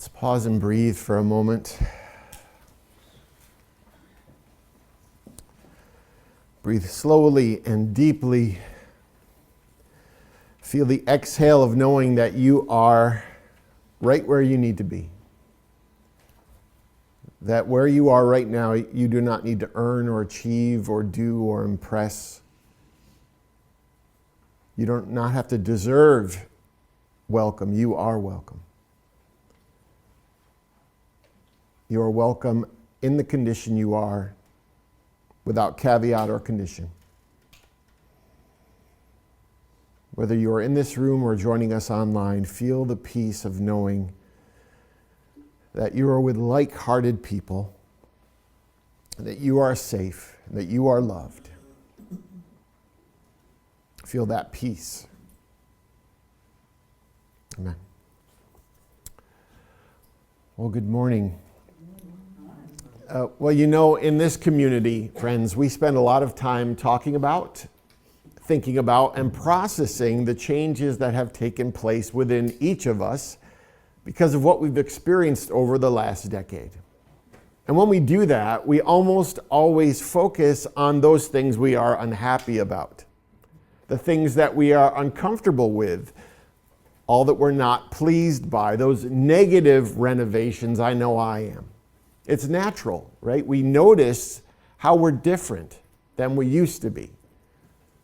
Let's pause and breathe for a moment. Breathe slowly and deeply. Feel the exhale of knowing that you are right where you need to be. That where you are right now, you do not need to earn or achieve or do or impress. You do not have to deserve welcome. You are welcome. You are welcome in the condition you are, without caveat or condition. Whether you are in this room or joining us online, feel the peace of knowing that you are with like-hearted people, that you are safe, that you are loved. Feel that peace. Amen. Well, good morning. Well, you know, in this community, friends, we spend a lot of time talking about, thinking about, and processing the changes that have taken place within each of us because of what we've experienced over the last decade. And when we do that, we almost always focus on those things we are unhappy about, the things that we are uncomfortable with, all that we're not pleased by, those negative renovations. I know I am. It's natural, right? We notice how we're different than we used to be.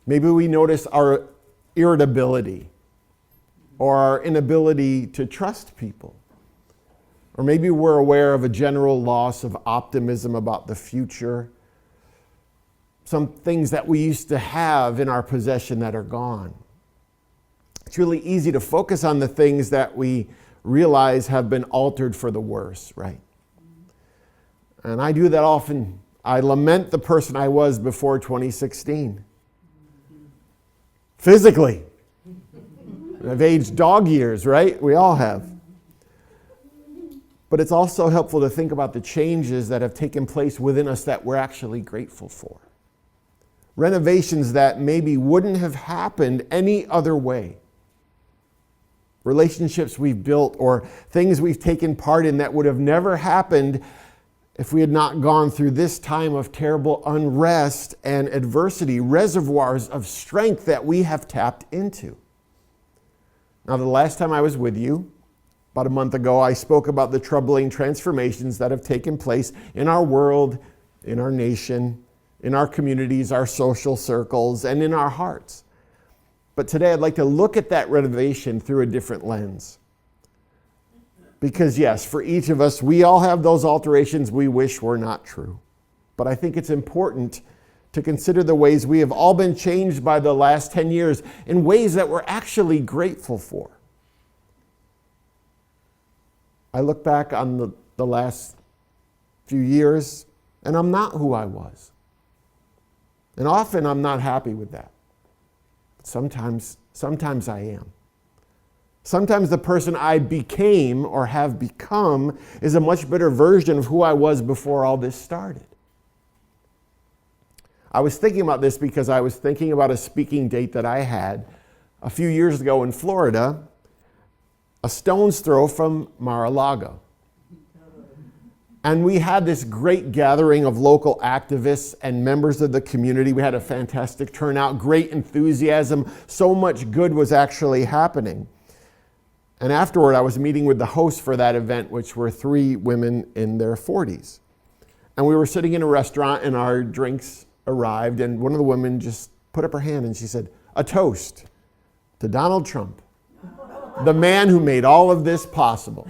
Maybe we notice our irritability or our inability to trust people. Or maybe we're aware of a general loss of optimism about the future. Some things that we used to have in our possession that are gone. It's really easy to focus on the things that we realize have been altered for the worse, right? And I do that often. I lament the person I was before 2016. Physically. I've aged dog years, right? We all have. But it's also helpful to think about the changes that have taken place within us that we're actually grateful for. Renovations that maybe wouldn't have happened any other way. Relationships we've built or things we've taken part in that would have never happened if we had not gone through this time of terrible unrest and adversity, reservoirs of strength that we have tapped into. Now, the last time I was with you, about a month ago, I spoke about the troubling transformations that have taken place in our world, in our nation, in our communities, our social circles, and in our hearts. But today I'd like to look at that renovation through a different lens. Because yes, for each of us, we all have those alterations we wish were not true. But I think it's important to consider the ways we have all been changed by the last 10 years in ways that we're actually grateful for. I look back on the last few years, and I'm not who I was. And often I'm not happy with that. But sometimes I am. Sometimes the person I became or have become is a much better version of who I was before all this started. I was thinking about this because I was thinking about a speaking date that I had a few years ago in Florida, a stone's throw from Mar-a-Lago. And we had this great gathering of local activists and members of the community. We had a fantastic turnout, great enthusiasm. So much good was actually happening. And afterward, I was meeting with the host for that event, which were 3 women in their 40s. And we were sitting in a restaurant and our drinks arrived, and one of the women just put up her hand and she said, "A toast to Donald Trump, the man who made all of this possible."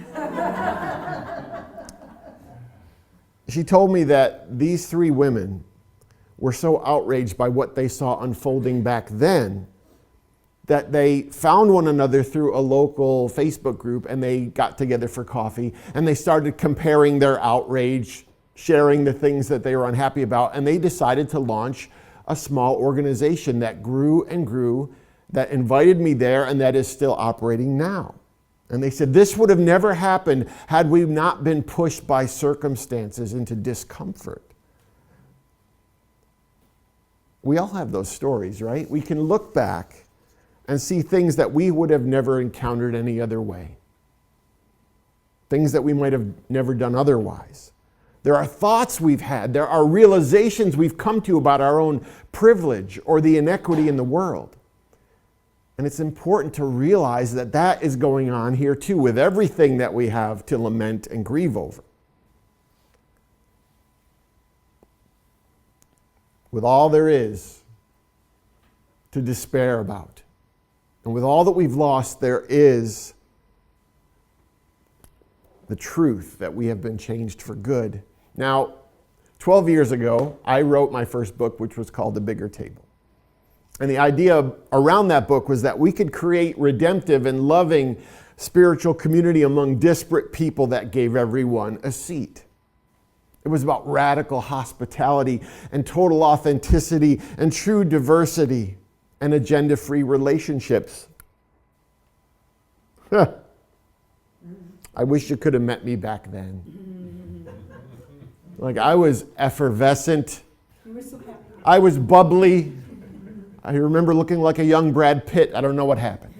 She told me that these 3 women were so outraged by what they saw unfolding back then that they found one another through a local Facebook group and they got together for coffee and they started comparing their outrage, sharing the things that they were unhappy about, and they decided to launch a small organization that grew and grew, that invited me there, and that is still operating now. And they said, this would have never happened had we not been pushed by circumstances into discomfort. We all have those stories, right? We can look back and see things that we would have never encountered any other way. things that we might have never done otherwise. There are thoughts we've had. There are realizations we've come to about our own privilege or the inequity in the world. And it's important to realize that that is going on here too, with everything that we have to lament and grieve over. With all there is to despair about, and with all that we've lost, there is the truth that we have been changed for good. Now, 12 years ago, I wrote my first book, which was called The Bigger Table. And the idea around that book was that we could create redemptive and loving spiritual community among disparate people that gave everyone a seat. It was about radical hospitality and total authenticity and true diversity and agenda-free relationships. I wish you could have met me back then. Like, I was effervescent. You were so happy. I was bubbly. I remember looking like a young Brad Pitt. I don't know what happened.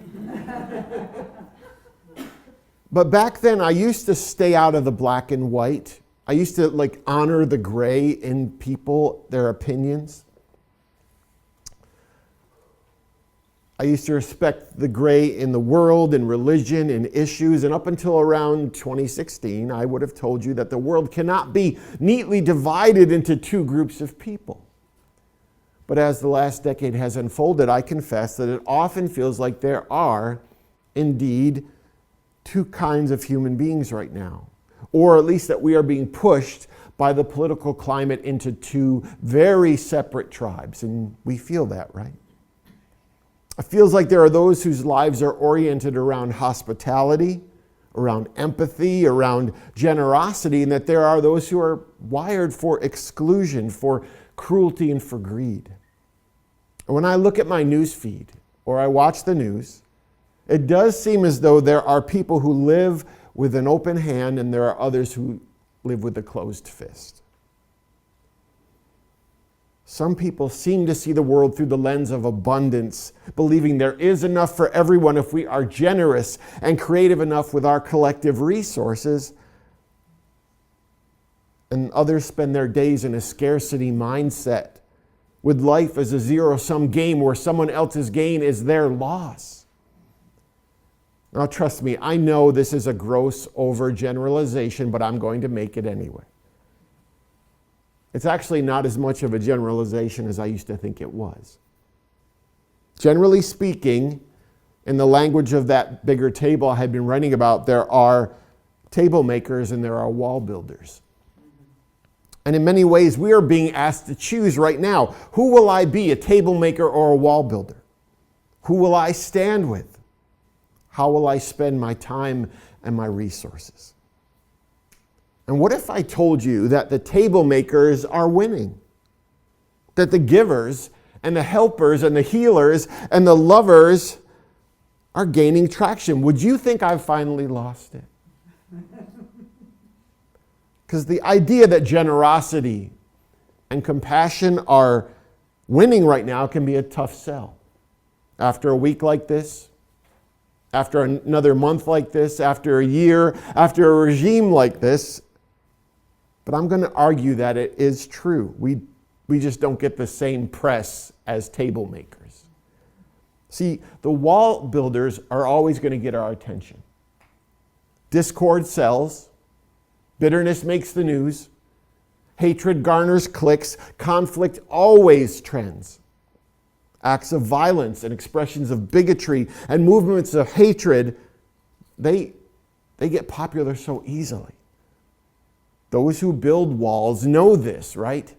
But back then, I used to stay out of the black and white. I used to honor the gray in people, their opinions. I used to respect the gray in the world, in religion, in issues. And up until around 2016, I would have told you that the world cannot be neatly divided into two groups of people. But as the last decade has unfolded, I confess that it often feels like there are, indeed, two kinds of human beings right now. Or at least that we are being pushed by the political climate into two very separate tribes. And we feel that, right? It feels like there are those whose lives are oriented around hospitality, around empathy, around generosity, and that there are those who are wired for exclusion, for cruelty, and for greed. And when I look at my news feed or I watch the news, it does seem as though there are people who live with an open hand and there are others who live with a closed fist. Some people seem to see the world through the lens of abundance, believing there is enough for everyone if we are generous and creative enough with our collective resources. And others spend their days in a scarcity mindset, with life as a zero-sum game where someone else's gain is their loss. Now, trust me, I know this is a gross overgeneralization, but I'm going to make it anyway. It's actually not as much of a generalization as I used to think it was. Generally speaking, in the language of that bigger table I had been writing about, there are table makers and there are wall builders. And in many ways, we are being asked to choose right now. Who will I be, a table maker or a wall builder? Who will I stand with? How will I spend my time and my resources? And what if I told you that the table makers are winning? That the givers and the helpers and the healers and the lovers are gaining traction? Would you think I've finally lost it? Because the idea that generosity and compassion are winning right now can be a tough sell. After a week like this, after another month like this, after a year, after a regime like this. But I'm going to argue that it is true. We just don't get the same press as table makers. See, the wall builders are always going to get our attention. Discord sells. Bitterness makes the news. Hatred garners clicks. Conflict always trends. Acts of violence and expressions of bigotry and movements of hatred, they get popular so easily. Those who build walls know this, right?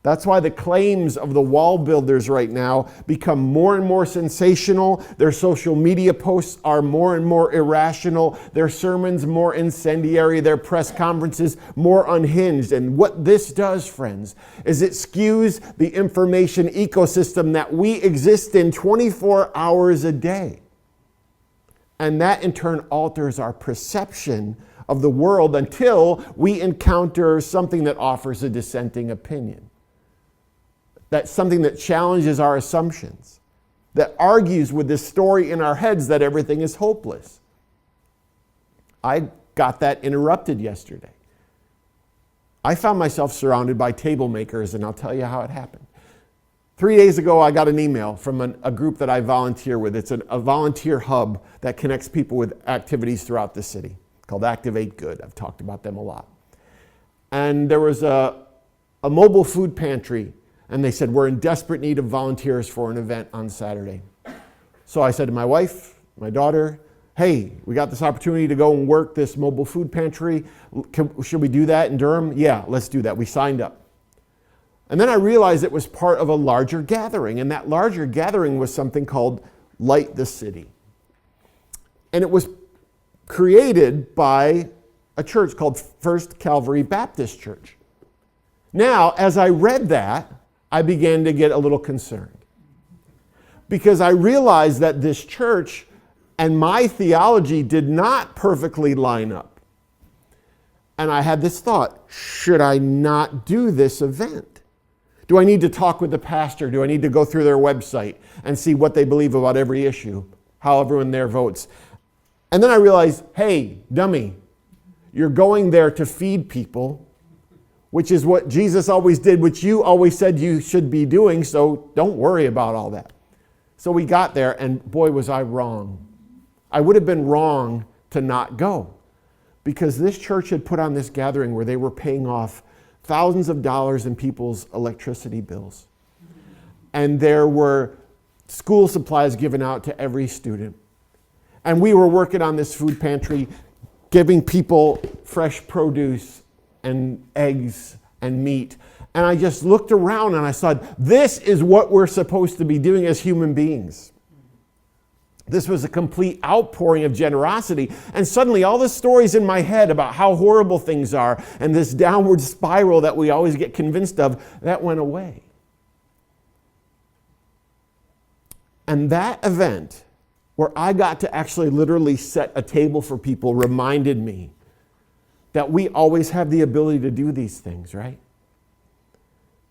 That's why the claims of the wall builders right now become more and more sensational. Their social media posts are more and more irrational. Their sermons more incendiary. Their press conferences more unhinged. And what this does, friends, is it skews the information ecosystem that we exist in 24 hours a day. And that in turn alters our perception of the world until we encounter something that offers a dissenting opinion. That's something that challenges our assumptions, that argues with this story in our heads that everything is hopeless. I got that interrupted yesterday. I found myself surrounded by table makers, and I'll tell you how it happened. 3 days ago, I got an email from a group that I volunteer with. It's a volunteer hub that connects people with activities throughout the city called Activate Good. I've talked about them a lot. And there was a mobile food pantry, and they said, we're in desperate need of volunteers for an event on Saturday. So I said to my wife, my daughter, hey, we got this opportunity to go and work this mobile food pantry. Should we do that in Durham? Yeah, let's do that. We signed up. And then I realized it was part of a larger gathering, and that larger gathering was something called Light the City. And it was created by a church called First Calvary Baptist Church. Now, as I read that, I began to get a little concerned, because I realized that this church and my theology did not perfectly line up. And I had this thought, should I not do this event? Do I need to talk with the pastor? Do I need to go through their website and see what they believe about every issue, how everyone there votes? And then I realized, hey, dummy, you're going there to feed people, which is what Jesus always did, which you always said you should be doing, so don't worry about all that. So we got there, and boy, was I wrong. I would have been wrong to not go, because this church had put on this gathering where they were paying off thousands of dollars in people's electricity bills. And there were school supplies given out to every student. And we were working on this food pantry, giving people fresh produce and eggs and meat. And I just looked around and I thought, this is what we're supposed to be doing as human beings. This was a complete outpouring of generosity. And suddenly all the stories in my head about how horrible things are and this downward spiral that we always get convinced of, that went away. And that event, where I got to actually literally set a table for people, reminded me that we always have the ability to do these things, right?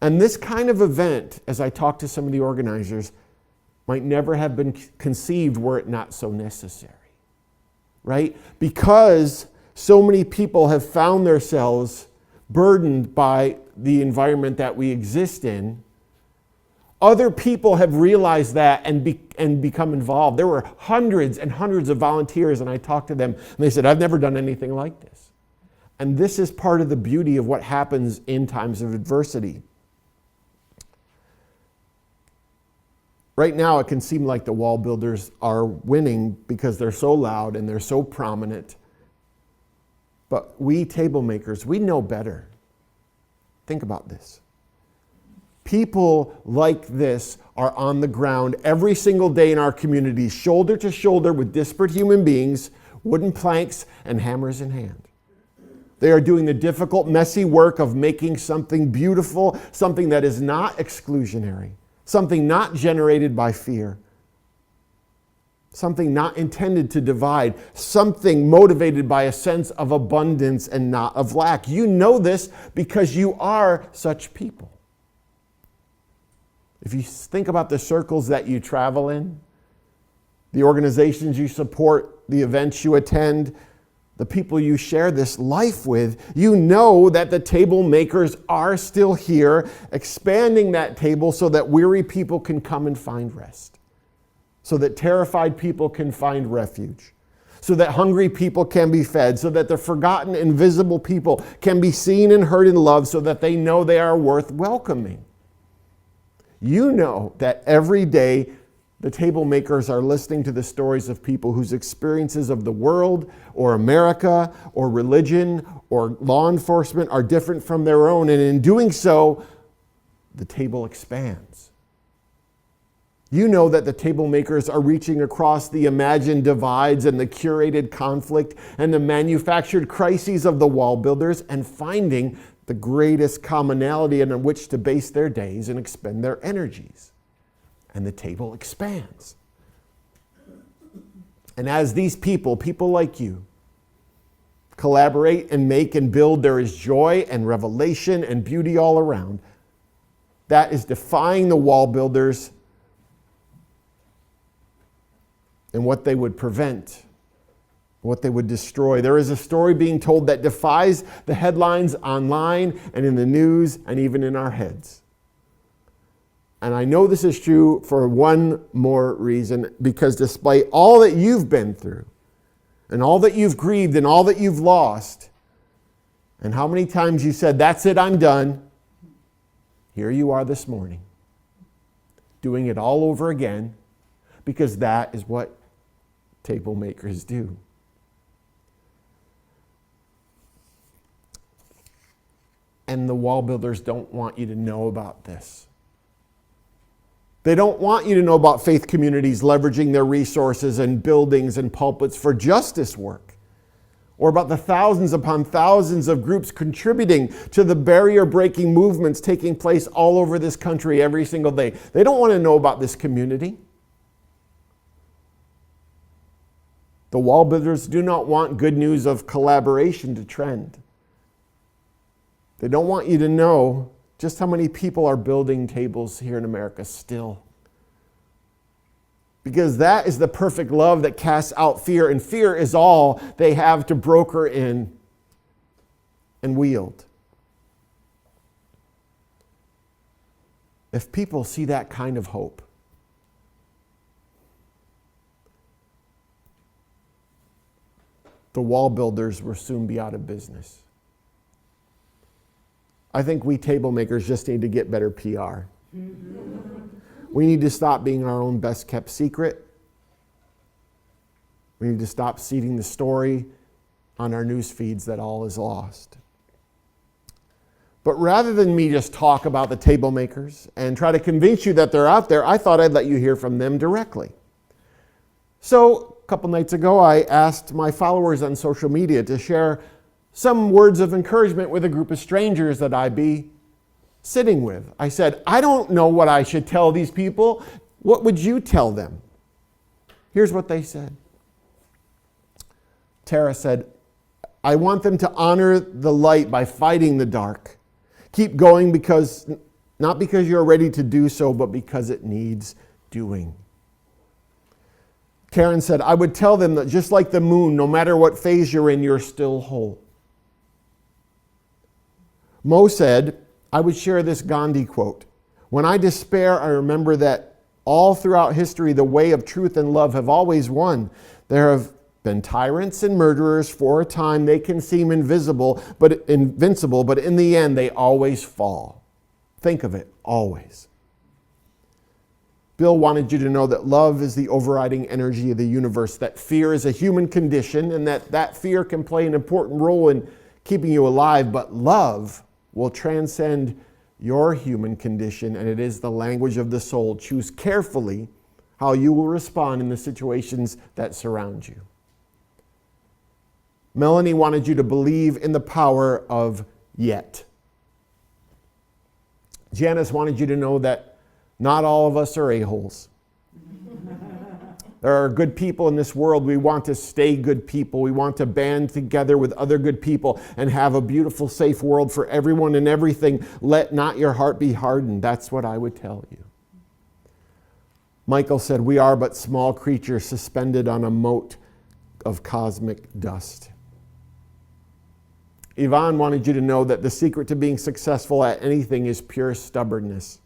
And this kind of event, as I talked to some of the organizers, might never have been conceived were it not so necessary, right? Because so many people have found themselves burdened by the environment that we exist in. Other people have realized that and become involved. There were hundreds and hundreds of volunteers, and I talked to them, and they said, I've never done anything like this. And this is part of the beauty of what happens in times of adversity. Right now, it can seem like the wall builders are winning because they're so loud and they're so prominent. But we table makers, we know better. Think about this. People like this are on the ground every single day in our communities, shoulder to shoulder with disparate human beings, wooden planks and hammers in hand. They are doing the difficult, messy work of making something beautiful, something that is not exclusionary. Something not generated by fear. Something not intended to divide. Something motivated by a sense of abundance and not of lack. You know this because you are such people. If you think about the circles that you travel in, the organizations you support, the events you attend, the people you share this life with, you know that the table makers are still here, expanding that table so that weary people can come and find rest, so that terrified people can find refuge, so that hungry people can be fed, so that the forgotten, invisible people can be seen and heard and loved, so that they know they are worth welcoming. You know that every day the table makers are listening to the stories of people whose experiences of the world or America or religion or law enforcement are different from their own. And in doing so, the table expands. You know that the table makers are reaching across the imagined divides and the curated conflict and the manufactured crises of the wall builders and finding the greatest commonality on which to base their days and expend their energies. And the table expands. And as these people like you, collaborate and make and build, there is joy and revelation and beauty all around. That is defying the wall builders and what they would prevent what they would destroy. There is a story being told that defies the headlines online and in the news and even in our heads. And I know this is true for one more reason, because despite all that you've been through and all that you've grieved and all that you've lost, and how many times you said, "That's it, I'm done," here you are this morning, doing it all over again, because that is what table makers do. And the wall builders don't want you to know about this. They don't want you to know about faith communities leveraging their resources and buildings and pulpits for justice work, or about the thousands upon thousands of groups contributing to the barrier-breaking movements taking place all over this country every single day. They don't want to know about this community. The wall builders do not want good news of collaboration to trend. They don't want you to know just how many people are building tables here in America still. Because that is the perfect love that casts out fear, and fear is all they have to broker in and wield. If people see that kind of hope, the wall builders will soon be out of business. I think we table makers just need to get better PR. We need to stop being our own best kept secret. We need to stop seeding the story on our news feeds that all is lost. But rather than me just talk about the table makers and try to convince you that they're out there, I thought I'd let you hear from them directly. So a couple nights ago, I asked my followers on social media to share some words of encouragement with a group of strangers that I'd be sitting with. I said, "I don't know what I should tell these people. What would you tell them?" Here's what they said. Tara said, "I want them to honor the light by fighting the dark. Keep going not because you're ready to do so, but because it needs doing." Karen said, "I would tell them that just like the moon, no matter what phase you're in, you're still whole." Mo said, "I would share this Gandhi quote. When I despair, I remember that all throughout history, the way of truth and love have always won. There have been tyrants and murderers. For a time, they can seem invincible, but in the end, they always fall." Think of it, always. Bill wanted you to know that love is the overriding energy of the universe, that fear is a human condition, and that fear can play an important role in keeping you alive, but love will transcend your human condition, and it is the language of the soul. Choose carefully how you will respond in the situations that surround you. Melanie wanted you to believe in the power of yet. Janice wanted you to know that not all of us are a-holes. There are good people in this world. We want to stay good people. We want to band together with other good people and have a beautiful, safe world for everyone and everything. Let not your heart be hardened. That's what I would tell you. Michael said, "We are but small creatures suspended on a mote of cosmic dust." Yvonne wanted you to know that the secret to being successful at anything is pure stubbornness.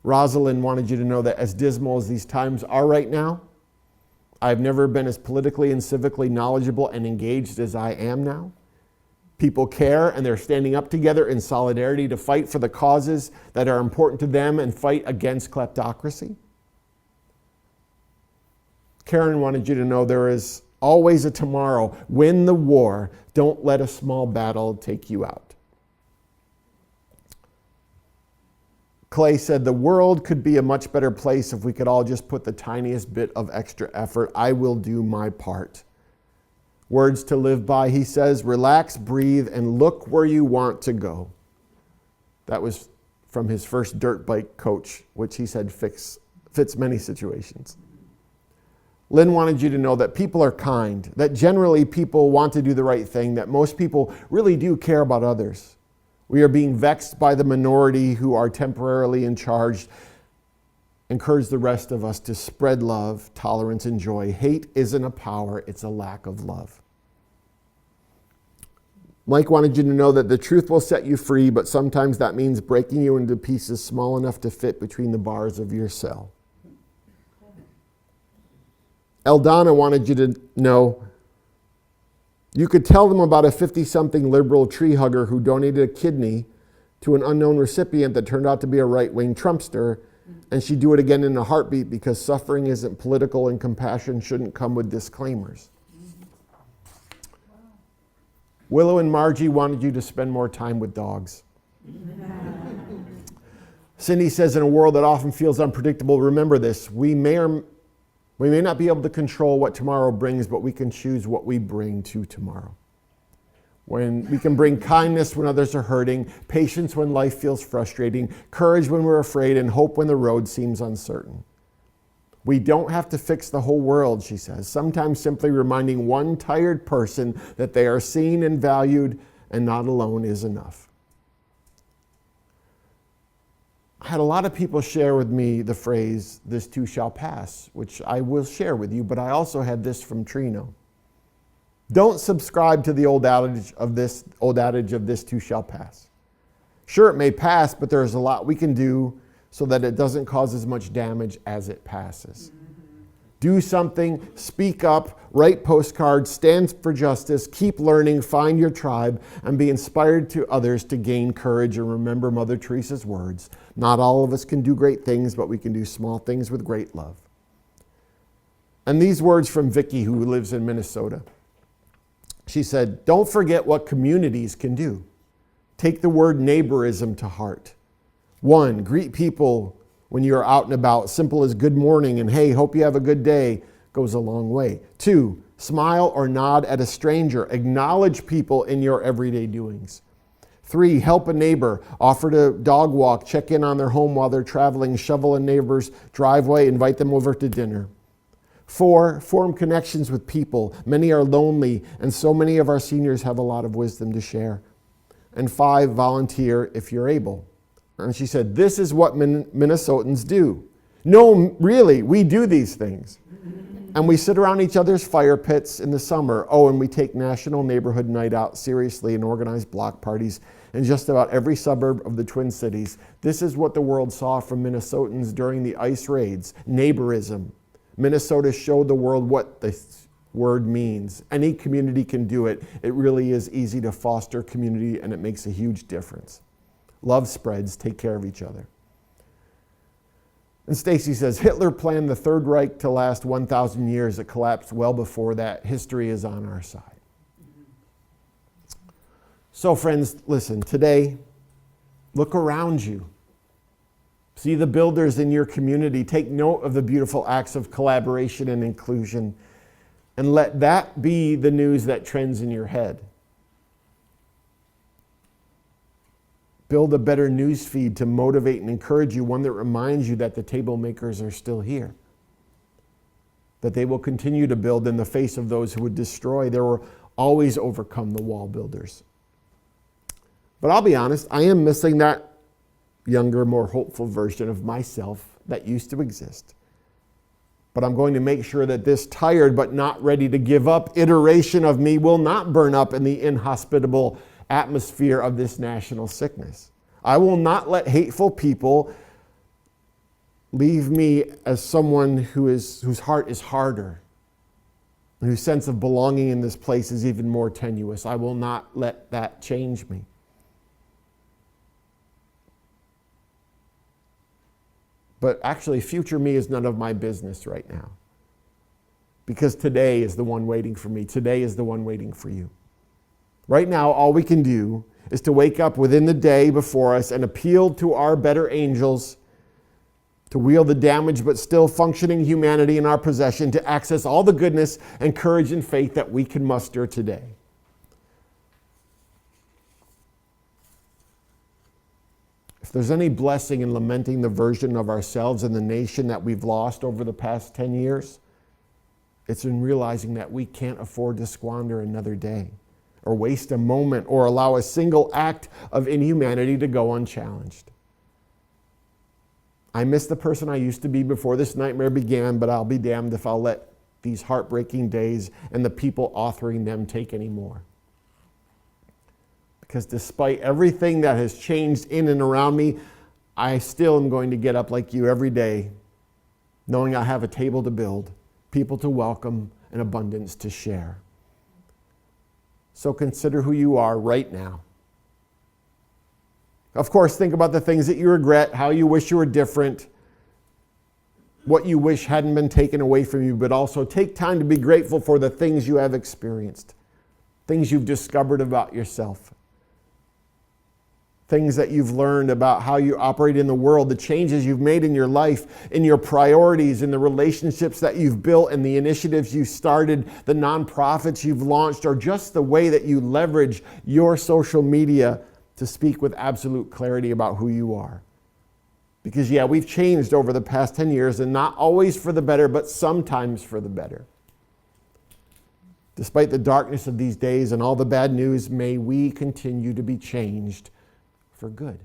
Rosalind wanted you to know that as dismal as these times are right now, I've never been as politically and civically knowledgeable and engaged as I am now. People care, and they're standing up together in solidarity to fight for the causes that are important to them and fight against kleptocracy. Karen wanted you to know there is always a tomorrow. Win the war. Don't let a small battle take you out. Clay said, "The world could be a much better place if we could all just put the tiniest bit of extra effort. I will do my part." Words to live by, he says, "Relax, breathe, and look where you want to go." That was from his first dirt bike coach, which he said fits many situations. Lynn wanted you to know that people are kind, that generally people want to do the right thing, that most people really do care about others. We are being vexed by the minority who are temporarily in charge. encourage the rest of us to spread love, tolerance, and joy. Hate isn't a power, it's a lack of love. Mike wanted you to know that the truth will set you free, but sometimes that means breaking you into pieces small enough to fit between the bars of your cell. Eldana wanted you to know you could tell them about a 50-something liberal tree hugger who donated a kidney to an unknown recipient that turned out to be a right-wing Trumpster, and she'd do it again in a heartbeat because suffering isn't political and compassion shouldn't come with disclaimers. Willow and Margie wanted you to spend more time with dogs. Cindy says, in a world that often feels unpredictable, remember this: we may not be able to control what tomorrow brings, but we can choose what we bring to tomorrow. When we can bring kindness when others are hurting, patience when life feels frustrating, courage when we're afraid, and hope when the road seems uncertain. We don't have to fix the whole world, she says. Sometimes simply reminding one tired person that they are seen and valued and not alone is enough. I had a lot of people share with me the phrase, "this too shall pass," which I will share with you, but I also had this from Trino. Don't subscribe to the old adage of this too shall pass. Sure, it may pass, but there's a lot we can do so that it doesn't cause as much damage as it passes. Do something, speak up, write postcards, stand for justice, keep learning, find your tribe, and be inspired to others to gain courage. And remember Mother Teresa's words, not all of us can do great things, but we can do small things with great love. And these words from Vicky, who lives in Minnesota. She said, don't forget what communities can do. Take the word neighborism to heart. 1, greet people when you're out and about. Simple as good morning and hey, hope you have a good day goes a long way. 2, smile or nod at a stranger. Acknowledge people in your everyday doings. 3, help a neighbor. Offer to dog walk, check in on their home while they're traveling, shovel a neighbor's driveway, invite them over to dinner. 4, form connections with people. Many are lonely, and so many of our seniors have a lot of wisdom to share. And 5, volunteer if you're able. And she said, this is what Minnesotans do. No, really, we do these things. And we sit around each other's fire pits in the summer. Oh, and we take National Neighborhood Night Out seriously and organize block parties in just about every suburb of the Twin Cities. This is what the world saw from Minnesotans during the ICE raids, neighborism. Minnesota showed the world what this word means. Any community can do it. It really is easy to foster community, and it makes a huge difference. Love spreads, take care of each other. And Stacy says, Hitler planned the Third Reich to last 1,000 years. It collapsed well before that. History is on our side. So friends, listen, today, look around you. See the builders in your community. Take note of the beautiful acts of collaboration and inclusion. And let that be the news that trends in your head. Build a better news feed to motivate and encourage you, one that reminds you that the table makers are still here. That they will continue to build in the face of those who would destroy. There will always overcome the wall builders. But I'll be honest, I am missing that younger, more hopeful version of myself that used to exist. But I'm going to make sure that this tired but not ready to give up iteration of me will not burn up in the inhospitable atmosphere of this national sickness. I will not let hateful people leave me as someone whose heart is harder, and whose sense of belonging in this place is even more tenuous. I will not let that change me. But actually, future me is none of my business right now. Because today is the one waiting for me. Today is the one waiting for you. Right now, all we can do is to wake up within the day before us and appeal to our better angels to wield the damaged but still functioning humanity in our possession to access all the goodness and courage and faith that we can muster today. If there's any blessing in lamenting the version of ourselves and the nation that we've lost over the past 10 years, it's in realizing that we can't afford to squander another day, or waste a moment, or allow a single act of inhumanity to go unchallenged. I miss the person I used to be before this nightmare began, but I'll be damned if I'll let these heartbreaking days and the people authoring them take any more. Because despite everything that has changed in and around me, I still am going to get up like you every day, knowing I have a table to build, people to welcome, and abundance to share. So consider who you are right now. Of course, think about the things that you regret, how you wish you were different, what you wish hadn't been taken away from you, but also take time to be grateful for the things you have experienced, things you've discovered about yourself, things that you've learned about how you operate in the world, the changes you've made in your life, in your priorities, in the relationships that you've built, and the initiatives you started, the nonprofits you've launched, or just the way that you leverage your social media to speak with absolute clarity about who you are. Because we've changed over the past 10 years, and not always for the better, but sometimes for the better. Despite the darkness of these days and all the bad news, may we continue to be changed for good.